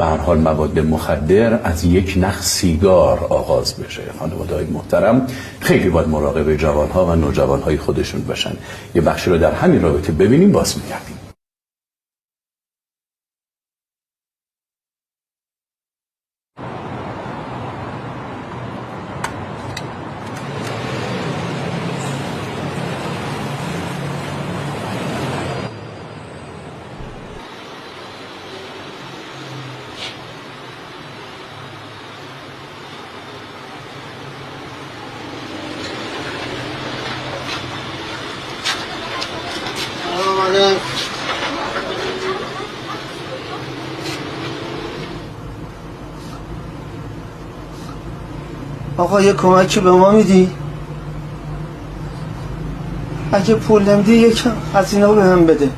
به هر حال مواد مخدر از یک نخ سیگار آغاز بشه. خانواده‌های محترم خیلی باید مراقب جوانها و نوجوانهای خودشون باشن. یه بخشی رو در همین رابطه ببینیم، باز میگردیم. آقا یه کمکی به ما میدی؟ اگه پول نمیدی یکم از اینا به هم بده.